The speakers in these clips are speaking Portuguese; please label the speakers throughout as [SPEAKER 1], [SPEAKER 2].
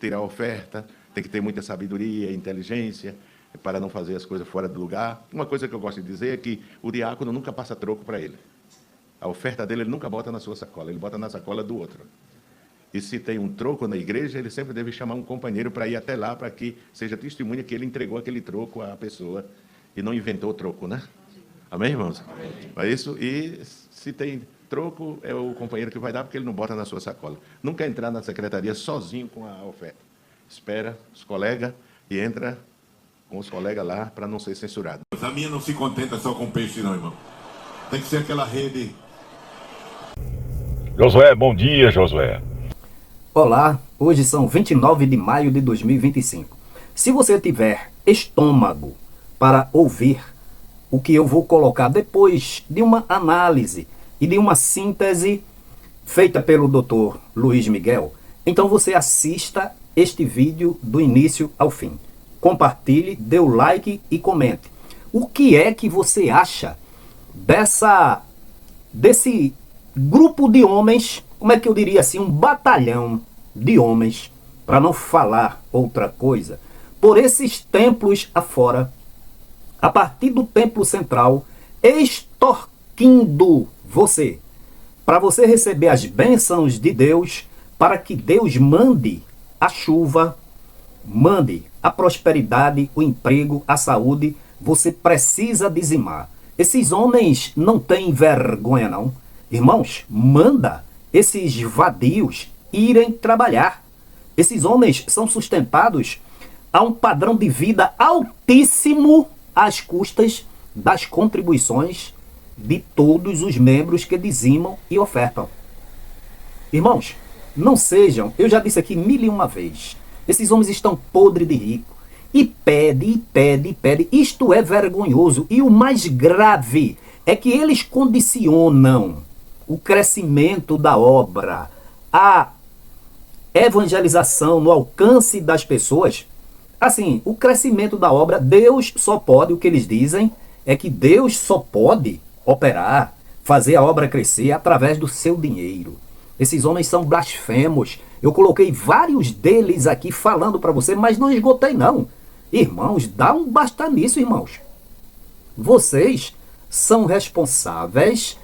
[SPEAKER 1] tirar a oferta, tem que ter muita sabedoria, inteligência, para não fazer as coisas fora do lugar. Uma coisa que eu gosto de dizer é que o diácono nunca passa troco para ele. A oferta dele ele nunca bota na sua sacola, ele bota na sacola do outro. E se tem um troco na igreja, ele sempre deve chamar um companheiro para ir até lá, para que seja testemunha que ele entregou aquele troco à pessoa e não inventou o troco, né? Amém, irmãos? Amém. É isso. E se tem troco, é o companheiro que vai dar, porque ele não bota na sua sacola. Nunca entrar na secretaria sozinho com a oferta. Espera os colegas e entra com os colegas lá para não ser censurado.
[SPEAKER 2] A minha não se contenta só com peixe, não, irmão. Tem que ser aquela rede.
[SPEAKER 3] Josué, bom dia, Josué.
[SPEAKER 4] Olá, hoje são 29 de maio de 2025. Se você tiver estômago para ouvir o que eu vou colocar depois de uma análise e de uma síntese feita pelo Dr. Luiz Miguel, então você assista este vídeo do início ao fim. Compartilhe, dê o like e comente. O que é que você acha desse grupo de homens, como é que eu diria assim, um batalhão de homens, para não falar outra coisa, por esses templos afora, a partir do templo central, extorquindo você, para você receber as bênçãos de Deus, para que Deus mande a chuva, mande a prosperidade, o emprego, a saúde. Você precisa dizimar. Esses homens não têm vergonha, não. Irmãos, manda esses vadios irem trabalhar. Esses homens são sustentados a um padrão de vida altíssimo às custas das contribuições de todos os membros que dizimam e ofertam. Irmãos, não sejam, eu já disse aqui 1001 vezes, esses homens estão podres de rico. E pede. Isto é vergonhoso. E o mais grave é que eles condicionam o crescimento da obra, a evangelização no alcance das pessoas. Assim, o crescimento da obra, Deus só pode, o que eles dizem é que Deus só pode operar, fazer a obra crescer através do seu dinheiro. Esses homens são blasfemos. Eu coloquei vários deles aqui falando para você, mas não esgotei não. Irmãos, dá um basta nisso, irmãos. Vocês são responsáveis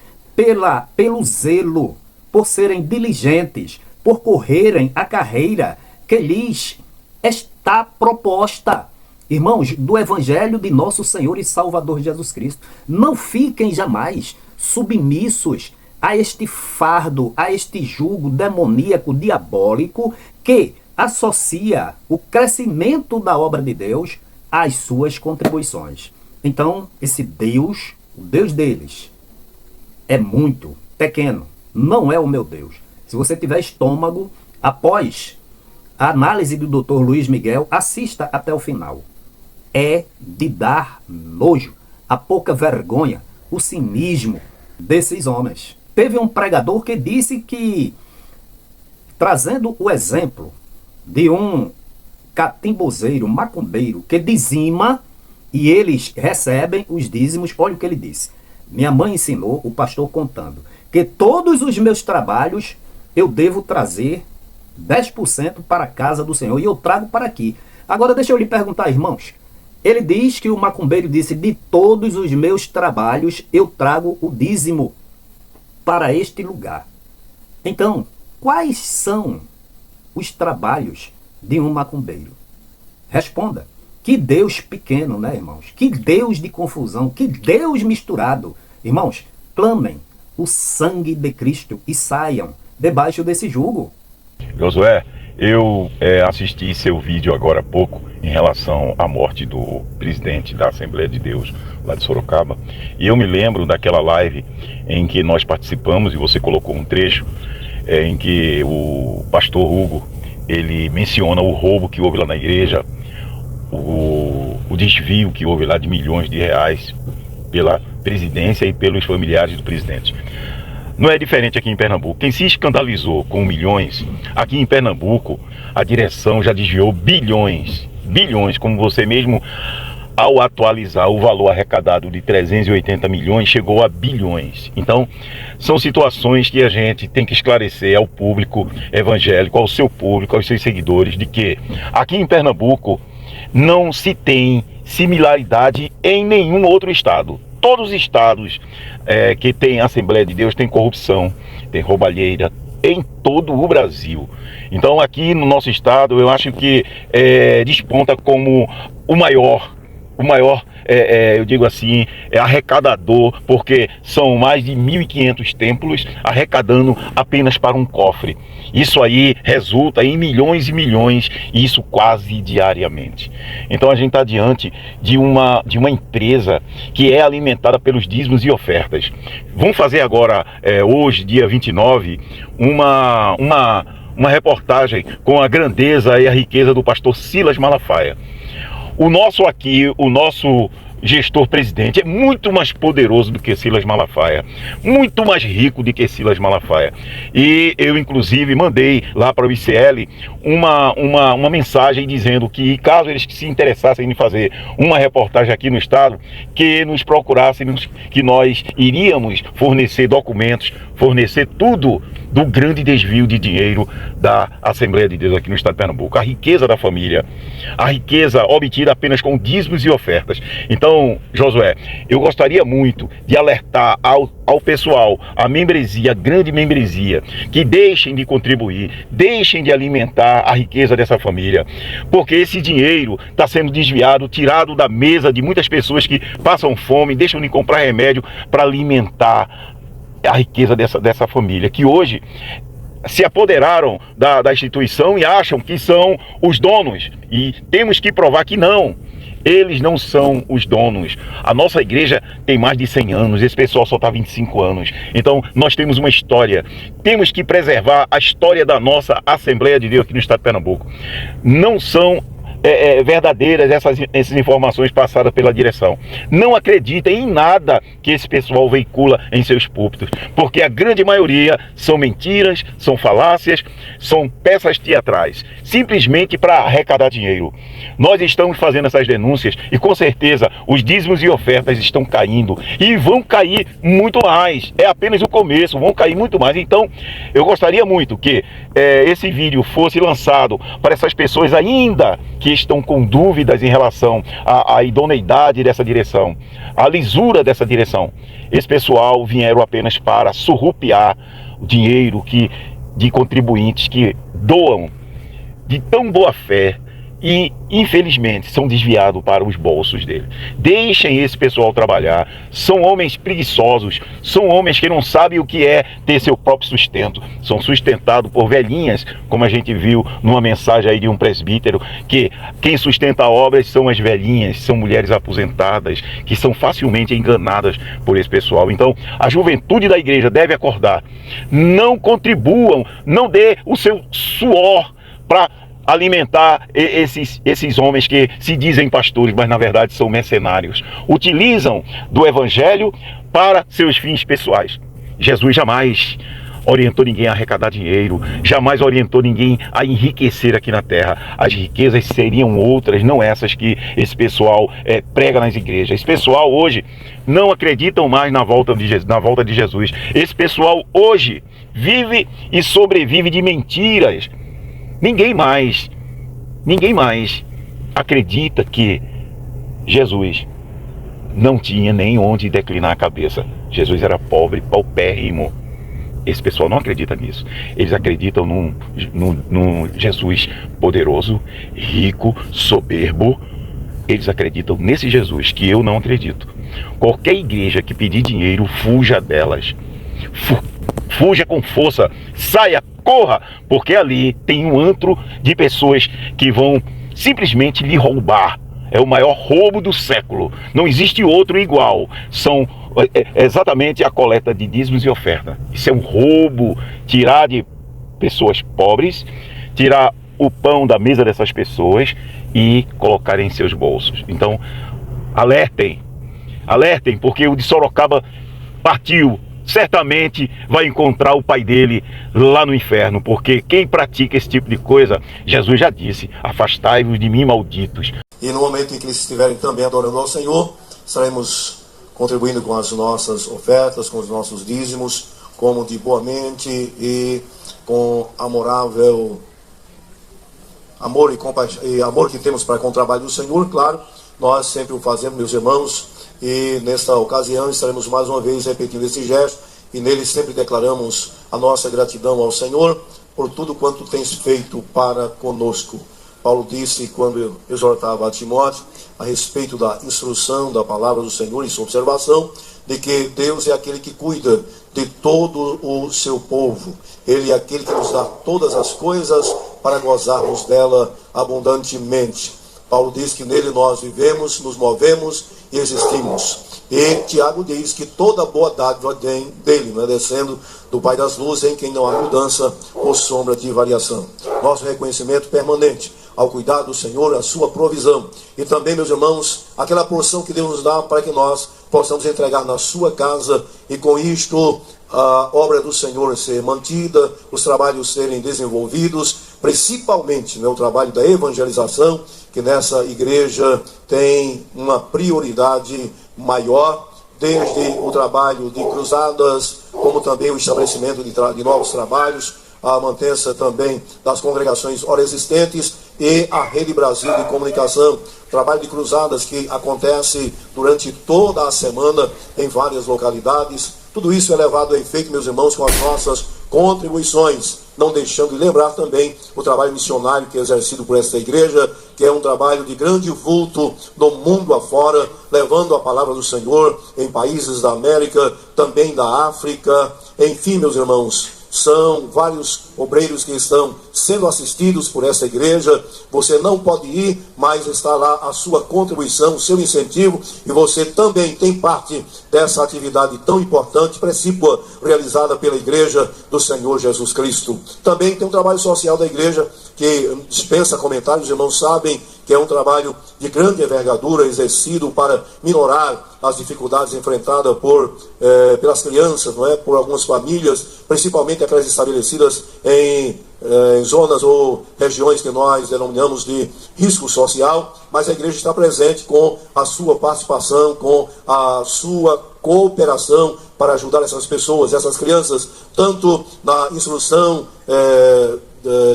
[SPEAKER 4] pelo zelo, por serem diligentes, por correrem a carreira que lhes está proposta. Irmãos, do Evangelho de nosso Senhor e Salvador Jesus Cristo. Não fiquem jamais submissos a este fardo, a este jugo demoníaco, diabólico, que associa o crescimento da obra de Deus às suas contribuições. Então, esse Deus, o Deus deles, é muito pequeno. Não é o meu Deus. Se você tiver estômago, após a análise do Dr. Luiz Miguel, assista até o final. É de dar nojo, a pouca vergonha, o cinismo desses homens. Teve um pregador que disse que, trazendo o exemplo de um catimbozeiro, macumbeiro, que dizima e eles recebem os dízimos, olha o que ele disse. Minha mãe ensinou, o pastor contando, que todos os meus trabalhos eu devo trazer 10% para a casa do Senhor e eu trago para aqui. Agora deixa eu lhe perguntar, irmãos. Ele diz que o macumbeiro disse, de todos os meus trabalhos eu trago o dízimo para este lugar. Então, quais são os trabalhos de um macumbeiro? Responda. Que Deus pequeno, né, irmãos? Que Deus de confusão, que Deus misturado. Irmãos, clamem o sangue de Cristo e saiam debaixo desse jugo.
[SPEAKER 3] Josué, eu assisti seu vídeo agora há pouco em relação à morte do presidente da Assembleia de Deus lá de Sorocaba, e eu me lembro daquela live em que nós participamos e você colocou um trecho em que o pastor Hugo, ele menciona o roubo que houve lá na igreja, o desvio que houve lá de milhões de reais pela presidência e pelos familiares do presidente. Não é diferente aqui em Pernambuco. Quem se escandalizou com milhões, aqui em Pernambuco, a direção já desviou bilhões, como você mesmo ao atualizar o valor arrecadado de 380 milhões, chegou a bilhões. Então, são situações que a gente tem que esclarecer ao público evangélico, ao seu público, aos seus seguidores, de que aqui em Pernambuco não se tem similaridade em nenhum outro estado. Todos os estados que têm Assembleia de Deus têm corrupção, tem roubalheira, em todo o Brasil. Então aqui no nosso estado eu acho que desponta como o maior, eu digo assim, arrecadador, porque são mais de 1.500 templos arrecadando apenas para um cofre. Isso aí resulta em milhões e milhões, e isso quase diariamente. Então a gente está diante de uma empresa que é alimentada pelos dízimos e ofertas. Vamos fazer agora, hoje, dia 29, uma reportagem com a grandeza e a riqueza do pastor Silas Malafaia. O nosso gestor-presidente é muito mais poderoso do que Silas Malafaia, muito mais rico do que Silas Malafaia. E eu, inclusive, mandei lá para o ICL uma mensagem dizendo que, caso eles se interessassem em fazer uma reportagem aqui no estado, que nos procurassem, que nós iríamos fornecer documentos, fornecer tudo do grande desvio de dinheiro da Assembleia de Deus aqui no estado de Pernambuco. A riqueza da família, a riqueza obtida apenas com dízimos e ofertas. Então, Josué, eu gostaria muito de alertar ao pessoal, a membresia, a grande membresia, que deixem de contribuir, deixem de alimentar a riqueza dessa família, porque esse dinheiro está sendo desviado, tirado da mesa de muitas pessoas que passam fome, deixam de comprar remédio para alimentar a riqueza dessa família, que hoje se apoderaram da instituição e acham que são os donos, e temos que provar que não. Eles não são os donos. A nossa igreja tem mais de 100 anos, esse pessoal só está 25 anos. Então, nós temos uma história. Temos que preservar a história da nossa Assembleia de Deus aqui no estado de Pernambuco. Não são verdadeiras essas informações passadas pela direção. Não acreditem em nada que esse pessoal veicula em seus púlpitos, porque a grande maioria são mentiras, são falácias, são peças teatrais, simplesmente para arrecadar dinheiro. Nós estamos fazendo essas denúncias e com certeza os dízimos e ofertas estão caindo e vão cair muito mais. É apenas o começo, vão cair muito mais. Então eu gostaria muito que esse vídeo fosse lançado para essas pessoas ainda que estão com dúvidas em relação à idoneidade dessa direção, à lisura dessa direção. Esse pessoal vieram apenas para surrupiar o dinheiro de contribuintes que doam de tão boa fé e, infelizmente, são desviados para os bolsos dele. Deixem esse pessoal trabalhar. São homens preguiçosos, são homens que não sabem o que é ter seu próprio sustento. São sustentados por velhinhas, como a gente viu numa mensagem aí de um presbítero, que quem sustenta obras são as velhinhas, são mulheres aposentadas, que são facilmente enganadas por esse pessoal. Então, a juventude da igreja deve acordar. Não contribuam, não dê o seu suor para alimentar esses homens que se dizem pastores, mas na verdade são mercenários. Utilizam do evangelho para seus fins pessoais. Jesus jamais orientou ninguém a arrecadar dinheiro, jamais orientou ninguém a enriquecer aqui na terra. As riquezas seriam outras, não essas que esse pessoal prega nas igrejas. Esse pessoal hoje não acreditam mais na volta de Jesus. Esse pessoal hoje vive e sobrevive de mentiras. Ninguém mais acredita que Jesus não tinha nem onde declinar a cabeça. Jesus era pobre, paupérrimo. Esse pessoal não acredita nisso. Eles acreditam num Jesus poderoso, rico, soberbo. Eles acreditam nesse Jesus que eu não acredito. Qualquer igreja que pedir dinheiro, fuja delas. Fuja com força, saia, corra, porque ali tem um antro de pessoas que vão simplesmente lhe roubar. É o maior roubo do século. Não existe outro igual. São exatamente a coleta de dízimos e oferta. Isso é um roubo. Tirar de pessoas pobres, tirar o pão da mesa dessas pessoas e colocar em seus bolsos. Então, alertem, porque o de Sorocaba partiu. Certamente vai encontrar o pai dele lá no inferno, porque quem pratica esse tipo de coisa, Jesus já disse: afastai-vos de mim, malditos.
[SPEAKER 5] E no momento em que eles estiverem também adorando ao Senhor, estaremos contribuindo com as nossas ofertas, com os nossos dízimos, como de boa mente e com amorável amor e amor que temos para com o trabalho do Senhor. Claro, nós sempre o fazemos, meus irmãos, e nesta ocasião estaremos mais uma vez repetindo esse gesto, e nele sempre declaramos a nossa gratidão ao Senhor por tudo quanto tens feito para conosco. Paulo disse, quando exortava a Timóteo, a respeito da instrução da palavra do Senhor e sua observação, de que Deus é aquele que cuida de todo o seu povo. Ele é aquele que nos dá todas as coisas para gozarmos dela abundantemente. Paulo diz que nele nós vivemos, nos movemos e existimos. E Tiago diz que toda boa dádiva vem dele, descendo do Pai das luzes, em quem não há mudança ou sombra de variação. Nosso reconhecimento permanente ao cuidado do Senhor, a sua provisão. E também, meus irmãos, aquela porção que Deus nos dá para que nós possamos entregar na sua casa, e com isto a obra do Senhor ser mantida, os trabalhos serem desenvolvidos, principalmente o trabalho da evangelização, que nessa igreja tem uma prioridade maior, desde o trabalho de cruzadas, como também o estabelecimento de novos trabalhos, a mantença também das congregações ora existentes e a Rede Brasil de Comunicação, trabalho de cruzadas que acontece durante toda a semana em várias localidades. Tudo isso é levado a efeito, meus irmãos, com as nossas contribuições, não deixando de lembrar também o trabalho missionário que é exercido por esta igreja, que é um trabalho de grande vulto no mundo afora, levando a palavra do Senhor em países da América, também da África. Enfim, meus irmãos, são vários obreiros que estão sendo assistidos por essa igreja. Você não pode ir, mas está lá a sua contribuição, o seu incentivo, e você também tem parte dessa atividade tão importante, precípua, realizada pela igreja do Senhor Jesus Cristo. Também tem um trabalho social da igreja que dispensa comentários, os irmãos sabem que é um trabalho de grande envergadura, exercido para minorar as dificuldades enfrentadas pelas crianças, por algumas famílias, principalmente aquelas estabelecidas em zonas ou regiões que nós denominamos de risco social, mas a igreja está presente com a sua participação, com a sua cooperação para ajudar essas pessoas, essas crianças, tanto na instrução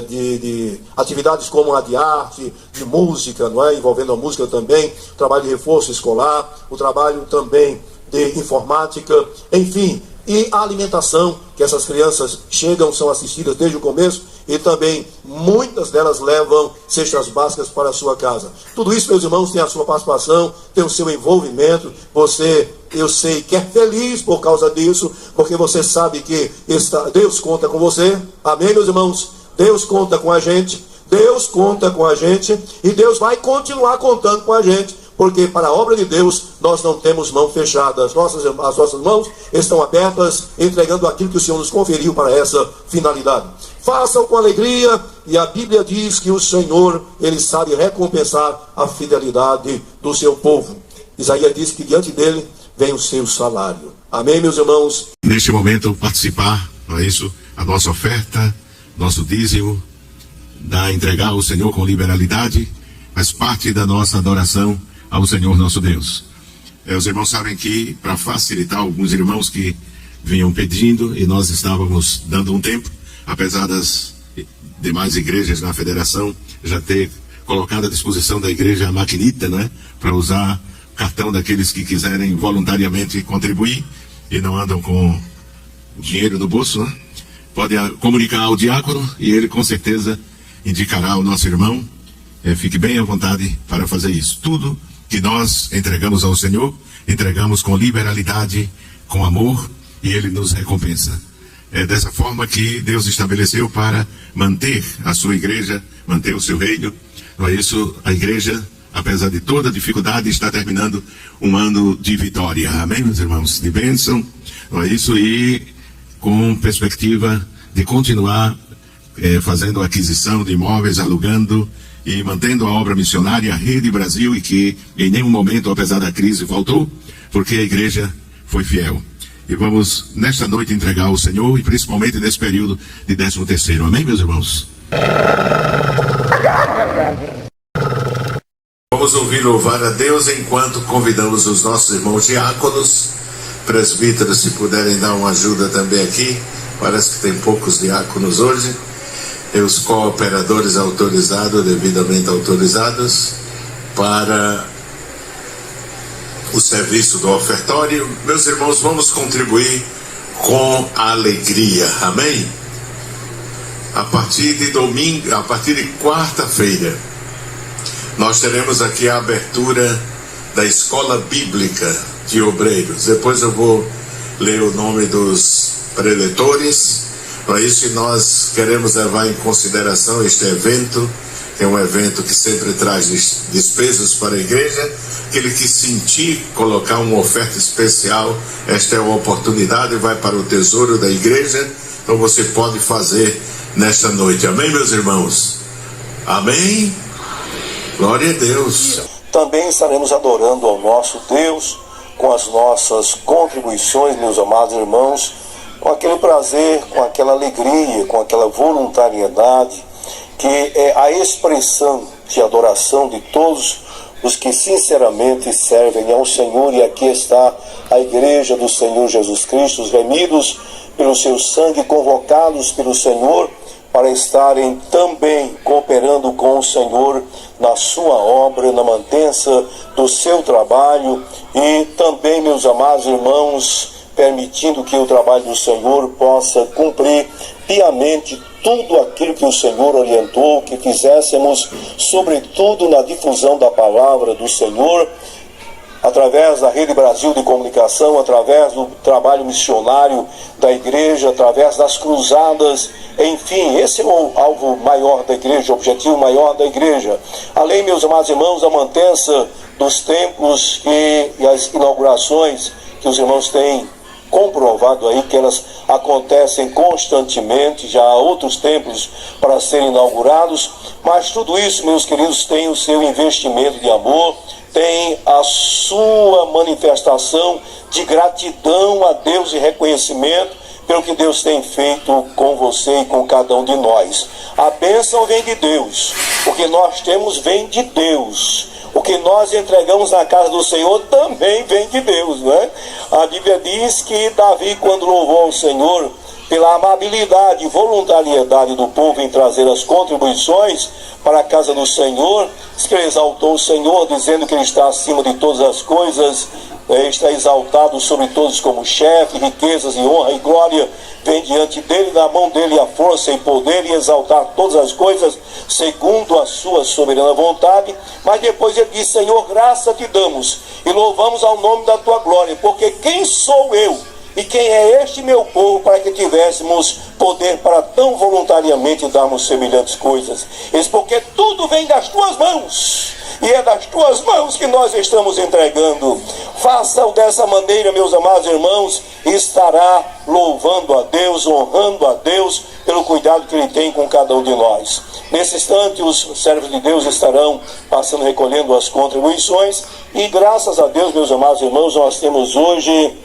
[SPEAKER 5] de atividades como a de arte, de música, envolvendo a música também, o trabalho de reforço escolar, o trabalho também de informática, enfim, e a alimentação, que essas crianças chegam, são assistidas desde o começo, e também muitas delas levam cestas básicas para a sua casa. Tudo isso, meus irmãos, tem a sua participação, tem o seu envolvimento. Você, eu sei, que é feliz por causa disso, porque você sabe que Deus conta com você. Amém, meus irmãos? Deus conta com a gente, Deus conta com a gente, e Deus vai continuar contando com a gente, porque para a obra de Deus nós não temos mãos fechadas. As nossas mãos estão abertas, entregando aquilo que o Senhor nos conferiu para essa finalidade. Façam com alegria, e a Bíblia diz que o Senhor, Ele sabe recompensar a fidelidade do seu povo. Isaías diz que diante dele vem o seu salário. Amém, meus irmãos?
[SPEAKER 2] Neste momento, participar, não é isso? A nossa oferta, nosso dízimo, entregar ao Senhor com liberalidade, faz parte da nossa adoração ao Senhor nosso Deus. Os irmãos sabem que, para facilitar alguns irmãos que vinham pedindo, e nós estávamos dando um tempo, apesar das demais igrejas na federação já ter colocado à disposição da igreja a maquinita, para usar o cartão daqueles que quiserem voluntariamente contribuir e não andam com dinheiro no bolso, Pode comunicar ao diácono e ele com certeza indicará ao nosso irmão. Fique bem à vontade para fazer isso. Tudo que nós entregamos ao Senhor, entregamos com liberalidade, com amor, e Ele nos recompensa. É dessa forma que Deus estabeleceu para manter a sua igreja, manter o seu reino. Não é isso? A igreja, apesar de toda a dificuldade, está terminando um ano de vitória. Amém, meus irmãos? De bênção. Não é isso? E com perspectiva de continuar fazendo aquisição de imóveis, alugando e mantendo a obra missionária, a Rede Brasil, e que em nenhum momento, apesar da crise, faltou, porque a igreja foi fiel. E vamos, nesta noite, entregar ao Senhor, e principalmente nesse período de 13º. Amém, meus irmãos? Vamos ouvir louvar a Deus enquanto convidamos os nossos irmãos diáconos, presbíteros, se puderem dar uma ajuda também aqui. Parece que tem poucos diáconos hoje. E os cooperadores autorizados, devidamente autorizados, para o serviço do ofertório. Meus irmãos, vamos contribuir com alegria, amém? A partir de domingo, a partir de quarta-feira, nós teremos aqui a abertura da Escola Bíblica de Obreiros. Depois eu vou ler o nome dos preletores. Para isso nós queremos levar em consideração este evento, que é um evento que sempre traz despesas para a igreja. Aquele que sentir colocar uma oferta especial, esta é uma oportunidade, vai para o tesouro da igreja. Então você pode fazer nesta noite, amém, meus irmãos? Amém? Glória a Deus.
[SPEAKER 5] Também estaremos adorando ao nosso Deus com as nossas contribuições, meus amados irmãos, com aquele prazer, com aquela alegria, com aquela voluntariedade, que é a expressão de adoração de todos os que sinceramente servem ao Senhor. E aqui está a igreja do Senhor Jesus Cristo, os remidos pelo seu sangue, convocados pelo Senhor para estarem também cooperando com o Senhor na sua obra, na mantença do seu trabalho, e também, meus amados irmãos, permitindo que o trabalho do Senhor possa cumprir piamente tudo aquilo que o Senhor orientou que fizéssemos, sobretudo na difusão da palavra do Senhor, através da Rede Brasil de Comunicação, através do trabalho missionário da igreja, através das cruzadas, enfim, esse é o alvo maior da igreja, o objetivo maior da igreja. Além, meus amados irmãos, da mantença dos templos e as inaugurações que os irmãos têm comprovado aí, que elas acontecem constantemente. Já há outros templos para serem inaugurados, mas tudo isso, meus queridos, tem o seu investimento de amor, tem a sua manifestação de gratidão a Deus e reconhecimento pelo que Deus tem feito com você e com cada um de nós. A bênção vem de Deus, o que nós temos vem de Deus, o que nós entregamos na casa do Senhor também vem de Deus, não é? A Bíblia diz que Davi, quando louvou ao Senhor pela amabilidade e voluntariedade do povo em trazer as contribuições para a casa do Senhor, diz que ele exaltou o Senhor, dizendo que ele está acima de todas as coisas, está exaltado sobre todos como chefe, riquezas e honra e glória vem diante dele, da mão dele a força e poder, e exaltar todas as coisas segundo a sua soberana vontade. Mas depois ele diz: Senhor, graça te damos e louvamos ao nome da tua glória, porque quem sou eu e quem é este meu povo para que tivéssemos poder para tão voluntariamente darmos semelhantes coisas? Eis porque tudo vem das tuas mãos, e é das tuas mãos que nós estamos entregando. Faça-o dessa maneira, meus amados irmãos, e estará louvando a Deus, honrando a Deus pelo cuidado que Ele tem com cada um de nós. Nesse instante, os servos de Deus estarão passando, recolhendo as contribuições, e graças a Deus, meus amados irmãos, nós temos hoje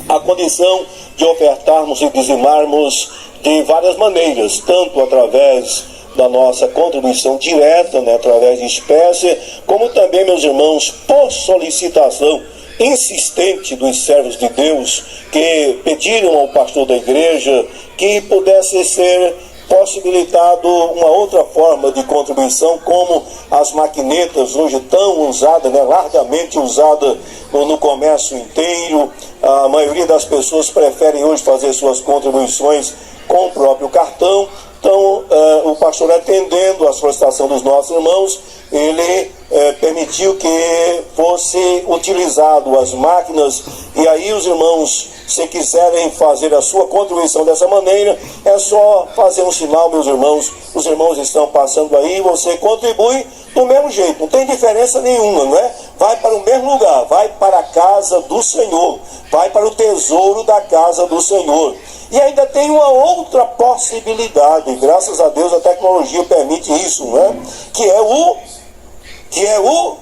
[SPEAKER 5] a condição de ofertarmos e dizimarmos de várias maneiras, tanto através da nossa contribuição direta, através de espécie, como também, meus irmãos, por solicitação insistente dos servos de Deus que pediram ao pastor da igreja que pudesse ser possibilitado uma outra forma de contribuição, como as maquinetas hoje tão usadas, largamente usadas no comércio inteiro. A maioria das pessoas preferem hoje fazer suas contribuições com o próprio cartão. Então, o pastor, atendendo a solicitação dos nossos irmãos, ele permitiu que fosse utilizado as máquinas, e aí os irmãos, se quiserem fazer a sua contribuição dessa maneira, é só fazer um sinal, meus irmãos. Os irmãos estão passando aí, você contribui do mesmo jeito, não tem diferença nenhuma, não é? Vai para o mesmo lugar, vai para a casa do Senhor, vai para o tesouro da casa do Senhor. E ainda tem uma outra possibilidade, graças a Deus a tecnologia permite isso, não é? Que é o,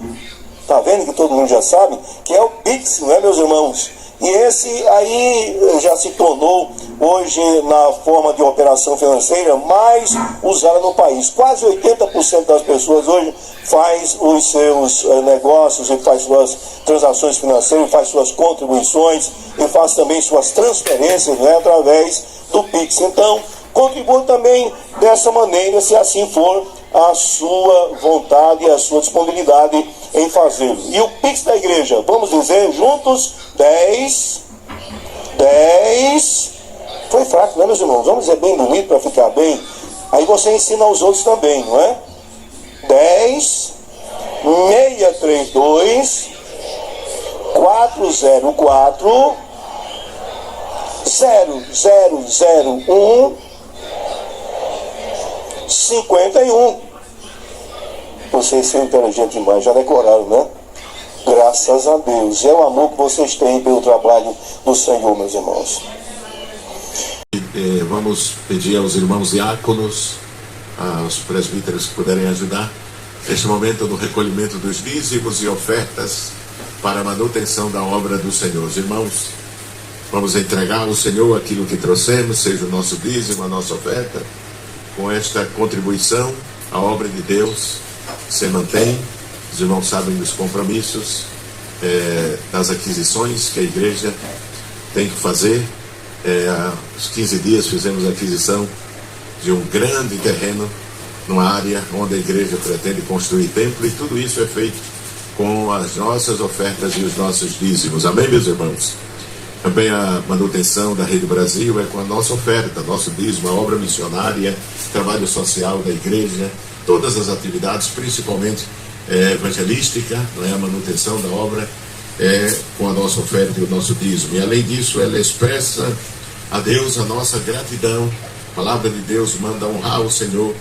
[SPEAKER 5] tá vendo que todo mundo já sabe? Que é o Pix, não é, meus irmãos? E esse aí já se tornou hoje na forma de operação financeira mais usada no país. Quase 80% das pessoas hoje faz os seus negócios e faz suas transações financeiras, faz suas contribuições e faz também suas transferências, né, através do Pix. Então, contribua também dessa maneira, se assim for a sua vontade e a sua disponibilidade em fazê-lo. E o Pix da igreja, vamos dizer juntos, 10. Foi fraco, né, meus irmãos? Vamos dizer bem bonito para ficar bem. Aí você ensina aos outros também, não é? 10 632 404 0001 51. Vocês são inteligentes demais, já decoraram, né? Graças a Deus. É o amor que vocês têm pelo trabalho do Senhor, meus irmãos.
[SPEAKER 2] Vamos pedir aos irmãos diáconos, aos presbíteros que puderem ajudar, neste momento do recolhimento dos dízimos e ofertas para a manutenção da obra do Senhor. Os irmãos, vamos entregar ao Senhor aquilo que trouxemos, seja o nosso dízimo, a nossa oferta. Com esta contribuição, a obra de Deus se mantém. Os irmãos sabem dos compromissos, das aquisições que a igreja tem que fazer. Há uns 15 dias fizemos a aquisição de um grande terreno numa área onde a igreja pretende construir templo, e tudo isso é feito com as nossas ofertas e os nossos dízimos. Amém, meus irmãos? Também a manutenção da Rede Brasil é com a nossa oferta, nosso dízimo, a obra missionária, trabalho social da igreja, todas as atividades, principalmente evangelística, não é? A manutenção da obra com a nossa oferta e o nosso dízimo. E além disso, ela expressa a Deus a nossa gratidão. A palavra de Deus manda honrar o Senhor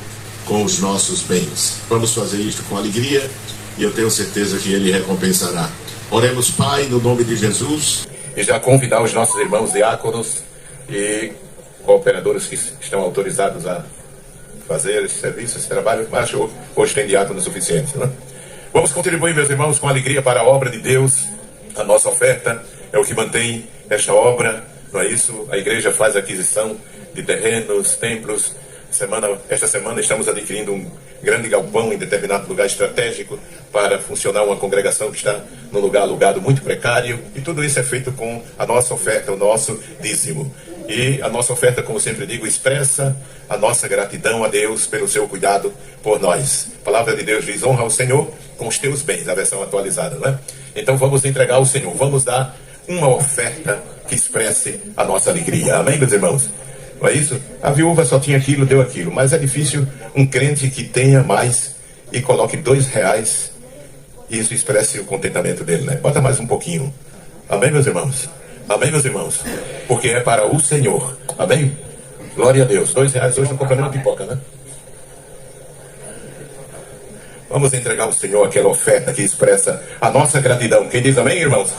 [SPEAKER 2] com os nossos bens. Vamos fazer isto com alegria e eu tenho certeza que Ele recompensará. Oremos, Pai, no nome de Jesus.
[SPEAKER 3] E já convidar os nossos irmãos diáconos e cooperadores que estão autorizados a fazer esse serviço, esse trabalho, mas hoje tem diáconos suficientes, né? Vamos contribuir, meus irmãos, com alegria para a obra de Deus. A nossa oferta é o que mantém esta obra, não é isso? A igreja faz aquisição de terrenos, templos. Esta semana estamos adquirindo um grande galpão em determinado lugar estratégico para funcionar uma congregação que está num lugar alugado muito precário, e tudo isso é feito com a nossa oferta, o nosso dízimo. E a nossa oferta, como sempre digo, expressa a nossa gratidão a Deus pelo seu cuidado por nós. A palavra de Deus diz: honra ao Senhor com os teus bens, a versão atualizada, né? Então vamos entregar ao Senhor, vamos dar uma oferta que expresse a nossa alegria. Amém, meus irmãos? Não é isso? A viúva só tinha aquilo, deu aquilo. Mas é difícil um crente que tenha mais e coloque R$2 e isso expresse o contentamento dele, né? Bota mais um pouquinho. Amém, meus irmãos? Amém, meus irmãos? Porque é para o Senhor. Amém? Glória a Deus. R$2 hoje não compra nem uma pipoca, né? Vamos entregar ao Senhor aquela oferta que expressa a nossa gratidão. Quem diz amém, irmãos?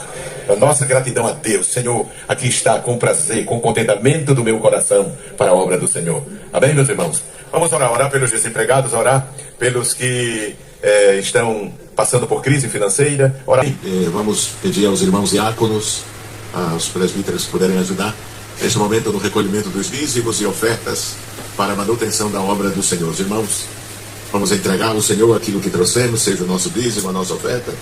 [SPEAKER 3] A nossa gratidão a Deus. Senhor, aqui está com prazer, com contentamento do meu coração para a obra do Senhor. Amém, meus irmãos? Vamos orar pelos desempregados, orar pelos que estão passando por crise financeira. Orar.
[SPEAKER 2] Vamos pedir aos irmãos diáconos, aos presbíteros que puderem ajudar, neste momento do recolhimento dos dízimos e ofertas para a manutenção da obra do Senhor. Os irmãos, vamos entregar ao Senhor aquilo que trouxemos, seja o nosso dízimo, a nossa oferta.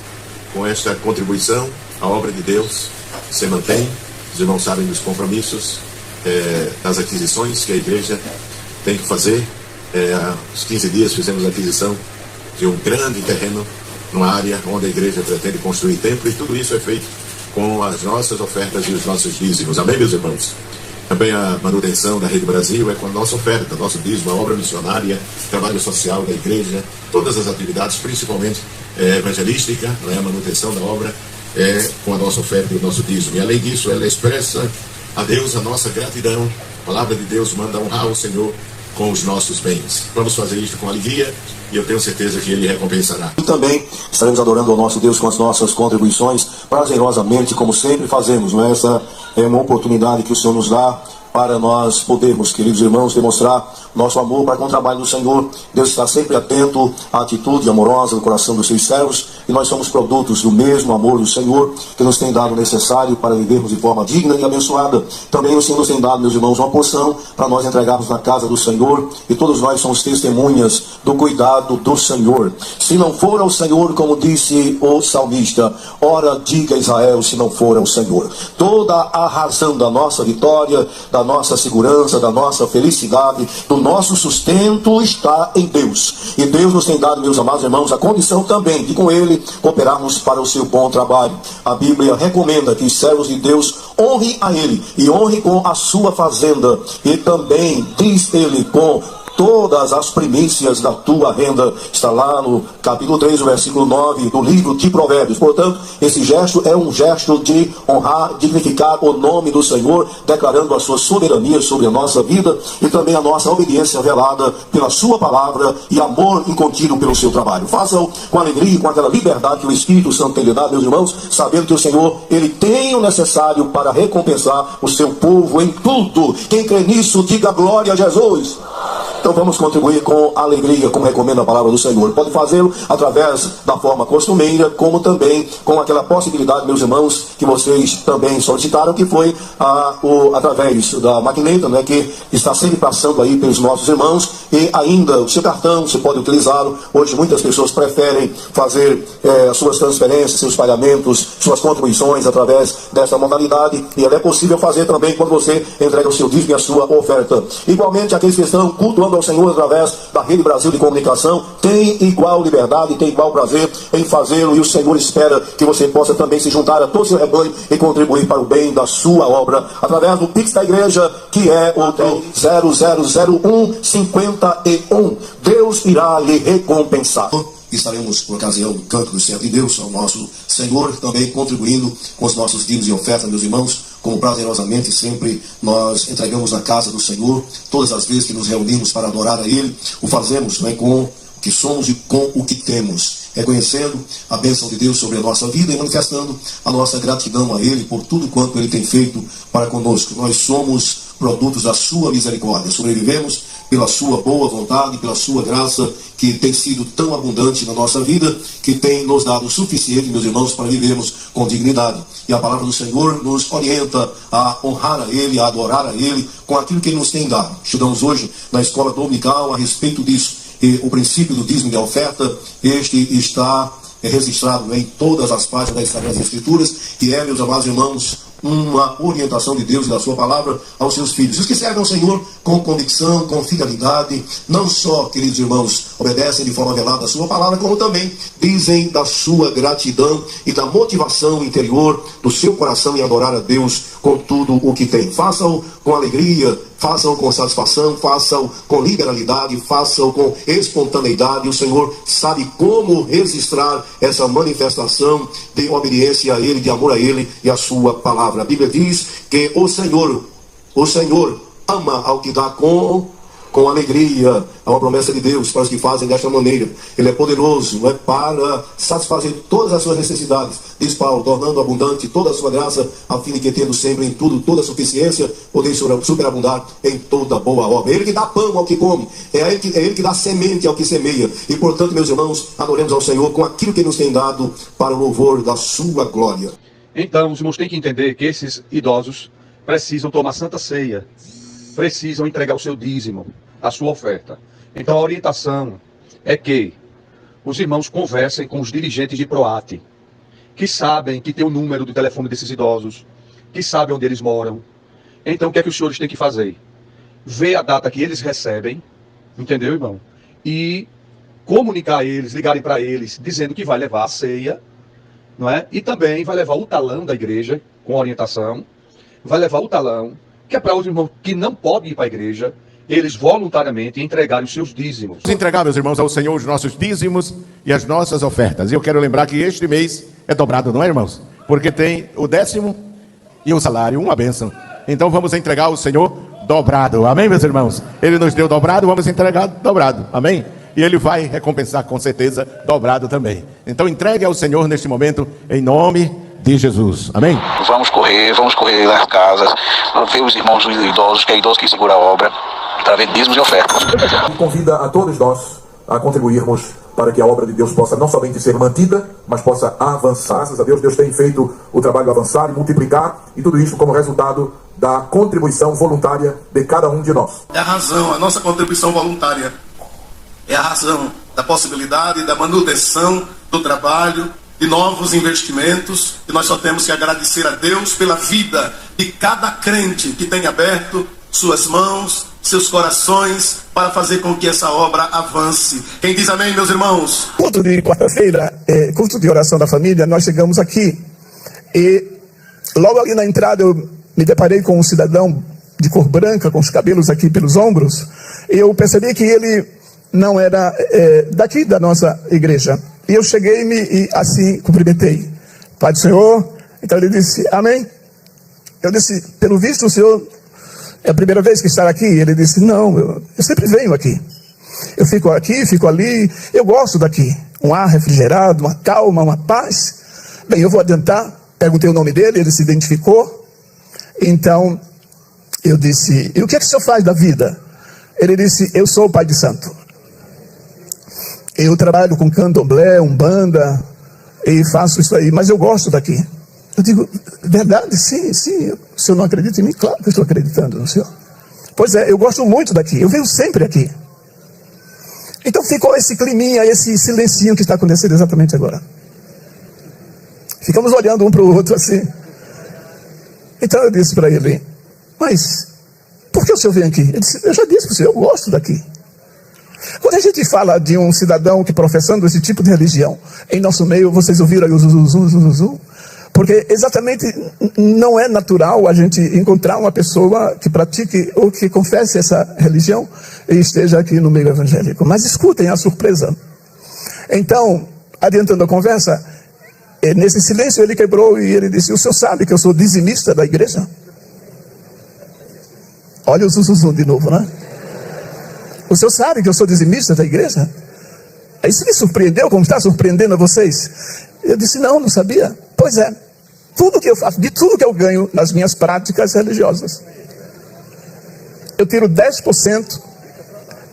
[SPEAKER 2] Com esta contribuição, a obra de Deus se mantém. Os irmãos sabem dos compromissos, das aquisições que a igreja tem que fazer. Há uns 15 dias fizemos a aquisição de um grande terreno numa área onde a igreja pretende construir templo, e tudo isso é feito com as nossas ofertas e os nossos dízimos. Amém, meus irmãos? Também a manutenção da Rede Brasil é com a nossa oferta, nosso dízimo, a obra missionária, trabalho social da igreja, todas as atividades, principalmente evangelística, não é? A manutenção da obra com a nossa oferta e o nosso dízimo. E além disso, ela expressa a Deus a nossa gratidão. A palavra de Deus manda honrar o Senhor com os nossos bens. Vamos fazer isto com alegria e eu tenho certeza que Ele recompensará.
[SPEAKER 5] E também estaremos adorando ao nosso Deus com as nossas contribuições, prazerosamente, como sempre fazemos. Essa é uma oportunidade que o Senhor nos dá para nós podermos, queridos irmãos, demonstrar nosso amor para com o trabalho do Senhor. Deus está sempre atento à atitude amorosa do coração dos seus servos, e nós somos produtos do mesmo amor do Senhor, que nos tem dado o necessário para vivermos de forma digna e abençoada. Também o Senhor nos tem dado, meus irmãos, uma porção para nós entregarmos na casa do Senhor, e todos nós somos testemunhas do cuidado do Senhor. Se não for ao Senhor, como disse o salmista, ora diga Israel, se não for ao Senhor. Toda a razão da nossa vitória, da nossa segurança, da nossa felicidade, do nosso sustento está em Deus. E Deus nos tem dado, meus amados irmãos, a condição também de com Ele cooperarmos para o seu bom trabalho. A Bíblia recomenda que os servos de Deus honrem a Ele e honrem com a sua fazenda, e também diz Ele com todas as primícias da tua renda. Está lá no capítulo 3, versículo 9 do livro de Provérbios. Portanto, esse gesto é um gesto de honrar, dignificar o nome do Senhor, declarando a sua soberania sobre a nossa vida e também a nossa obediência velada pela sua palavra e amor incontínuo pelo seu trabalho. Façam com alegria e com aquela liberdade que o Espírito Santo tem lhe dado, meus irmãos, sabendo que o Senhor, Ele tem o necessário para recompensar o seu povo em tudo. Quem crê nisso, diga glória a Jesus. Então vamos contribuir com alegria, como recomenda a palavra do Senhor. Pode fazê-lo através da forma costumeira, como também com aquela possibilidade, meus irmãos, que vocês também solicitaram, que foi através da maquineta, né, que está sempre passando aí pelos nossos irmãos, e ainda o seu cartão, você pode utilizá-lo. Hoje muitas pessoas preferem fazer as suas transferências, seus pagamentos, suas contribuições através dessa modalidade, e ela é possível fazer também quando você entrega o seu dízimo e a sua oferta. Igualmente, aqueles que estão cultuando ao Senhor através da Rede Brasil de Comunicação tem igual liberdade, tem igual prazer em fazê-lo, e o Senhor espera que você possa também se juntar a todo o seu rebanho e contribuir para o bem da sua obra através do Pix da igreja, que é o 000151. Deus irá lhe recompensar. Estaremos, por ocasião do canto do servo de Deus, ao nosso Senhor, também contribuindo com os nossos dízimos e ofertas, meus irmãos, como prazerosamente sempre nós entregamos na casa do Senhor. Todas as vezes que nos reunimos para adorar a Ele, o fazemos com o que somos e com o que temos, reconhecendo a bênção de Deus sobre a nossa vida e manifestando a nossa gratidão a Ele por tudo quanto Ele tem feito para conosco. Nós somos produtos da sua misericórdia, sobrevivemos pela sua boa vontade, pela sua graça, que tem sido tão abundante na nossa vida, que tem nos dado o suficiente, meus irmãos, para vivermos com dignidade. E a palavra do Senhor nos orienta a honrar a Ele, a adorar a Ele, com aquilo que Ele nos tem dado. Estudamos hoje na escola dominical a respeito disso. E o princípio do dízimo e da oferta, este está registrado em todas as páginas das Sagradas Escrituras, e é, meus amados irmãos, uma orientação de Deus e da sua palavra aos seus filhos. Os que servem ao Senhor com convicção, com fidelidade, não só, queridos irmãos, obedecem de forma velada a sua palavra, como também dizem da sua gratidão e da motivação interior do seu coração em adorar a Deus com tudo o que tem. Façam com alegria, façam com satisfação, façam com liberalidade, façam com espontaneidade. O Senhor sabe como registrar essa manifestação de obediência a Ele, de amor a Ele e a sua palavra. A Bíblia diz que o Senhor ama ao que dá com alegria. É uma promessa de Deus para os que fazem desta maneira. Ele é poderoso, para satisfazer todas as suas necessidades, diz Paulo, tornando abundante toda a sua graça, a fim de que, tendo sempre em tudo toda a suficiência, poder superabundar em toda boa obra. É Ele que dá pão ao que come, é Ele que dá semente ao que semeia. E portanto, meus irmãos, adoremos ao Senhor com aquilo que nos tem dado para o louvor da sua glória.
[SPEAKER 6] Então, os irmãos têm que entender que esses idosos precisam tomar santa ceia, precisam entregar o seu dízimo, a sua oferta. Então a orientação é que os irmãos conversem com os dirigentes de Proate, que sabem que tem o número do telefone desses idosos, que sabem onde eles moram. Então o que é que os senhores têm que fazer? Ver a data que eles recebem, entendeu, irmão? E comunicar a eles, ligarem para eles, dizendo que vai levar a ceia, não é? E também vai levar o talão da igreja, com orientação, vai levar o talão, que é para os irmãos que não podem ir para a igreja, eles voluntariamente entregarem os seus dízimos.
[SPEAKER 1] Vamos entregar, meus irmãos, ao Senhor os nossos dízimos e as nossas ofertas. E eu quero lembrar que este mês é dobrado, não é, irmãos? Porque tem o 10º e o salário, uma bênção. Então vamos entregar ao Senhor dobrado. Amém, meus irmãos? Ele nos deu dobrado, vamos entregar dobrado. Amém? E Ele vai recompensar com certeza dobrado também. Então entregue ao Senhor neste momento, em nome de Jesus. Amém?
[SPEAKER 7] Vamos correr nas casas, ver os irmãos idosos, que é idoso que segura a obra, através de dízimos e ofertas.
[SPEAKER 5] E convida a todos nós a contribuirmos para que a obra de Deus possa não somente ser mantida, mas possa avançar. Graças a Deus, Deus tem feito o trabalho avançar e multiplicar, e tudo isso como resultado da contribuição voluntária de cada um de nós.
[SPEAKER 8] É a razão, a nossa contribuição voluntária é a razão da possibilidade da manutenção do trabalho, de novos investimentos, e nós só temos que agradecer a Deus pela vida de cada crente que tem aberto suas mãos, seus corações, para fazer com que essa obra avance. Quem diz amém, meus irmãos?
[SPEAKER 9] Culto de quarta-feira, culto de oração da família, nós chegamos aqui e logo ali na entrada eu me deparei com um cidadão de cor branca, com os cabelos aqui pelos ombros, e eu percebi que ele não era daqui da nossa igreja. E eu cheguei-me e assim cumprimentei. Pai do Senhor. Então ele disse, amém. Eu disse, pelo visto o senhor é a primeira vez que está aqui? Ele disse, não, eu sempre venho aqui. Eu fico aqui, fico ali, eu gosto daqui. Um ar refrigerado, uma calma, uma paz. Bem, eu vou adiantar. Perguntei o nome dele, ele se identificou. Então, eu disse, e o que é que o senhor faz da vida? Ele disse, eu sou o pai de santo. Eu trabalho com candomblé, umbanda, e faço isso aí, mas eu gosto daqui. Eu digo, verdade? Sim, sim. O senhor não acredita em mim? Claro que eu estou acreditando no senhor. Pois é, eu gosto muito daqui, eu venho sempre aqui. Então ficou esse climinha, esse silencinho que está acontecendo exatamente agora. Ficamos olhando um para o outro assim. Então eu disse para ele, mas por que o senhor vem aqui? Ele disse, eu já disse para o senhor, eu gosto daqui. Quando a gente fala de um cidadão que professando esse tipo de religião, em nosso meio, vocês ouviram aí o zuzuzu, porque exatamente não é natural a gente encontrar uma pessoa que pratique ou que confesse essa religião e esteja aqui no meio evangélico. Mas escutem a surpresa. Então, adiantando a conversa, nesse silêncio ele quebrou e ele disse, o senhor sabe que eu sou dizimista da igreja? Olha o zuzuzu de novo, né? O senhor sabe que eu sou dizimista da igreja? Isso me surpreendeu, como está surpreendendo a vocês? Eu disse, não sabia. Pois é, tudo que eu faço, de tudo que eu ganho nas minhas práticas religiosas, eu tiro 10%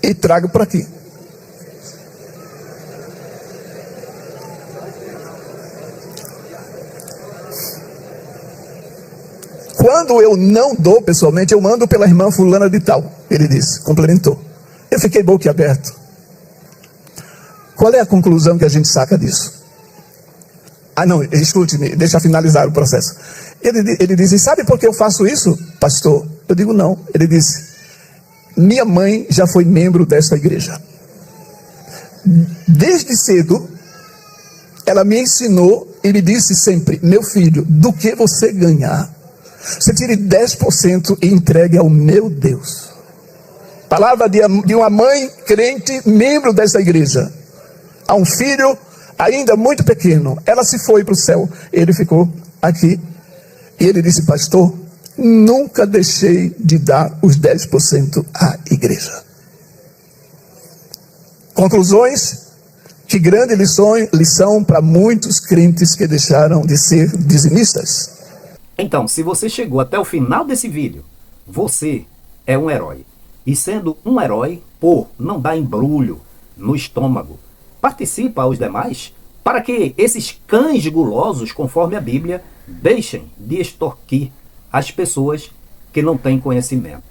[SPEAKER 9] e trago por aqui. Quando eu não dou pessoalmente, eu mando pela irmã fulana de tal, ele disse, complementou. Eu fiquei boquiaberto. Qual é a conclusão que a gente saca disso? Ah, não, escute-me, deixa eu finalizar o processo. Ele disse, sabe por que eu faço isso, pastor? Eu digo, não. Ele disse, minha mãe já foi membro dessa igreja. Desde cedo, ela me ensinou e me disse sempre, meu filho, do que você ganhar, você tire 10% e entregue ao meu Deus. Palavra de uma mãe crente, membro dessa igreja. A um filho ainda muito pequeno. Ela se foi para o céu. Ele ficou aqui. E ele disse, pastor, nunca deixei de dar os 10% à igreja. Conclusões? Que grande lição para muitos crentes que deixaram de ser dizimistas.
[SPEAKER 4] Então, se você chegou até o final desse vídeo, você é um herói. E sendo um herói, por não dar embrulho no estômago, participa aos demais para que esses cães gulosos, conforme a Bíblia, deixem de extorquir as pessoas que não têm conhecimento.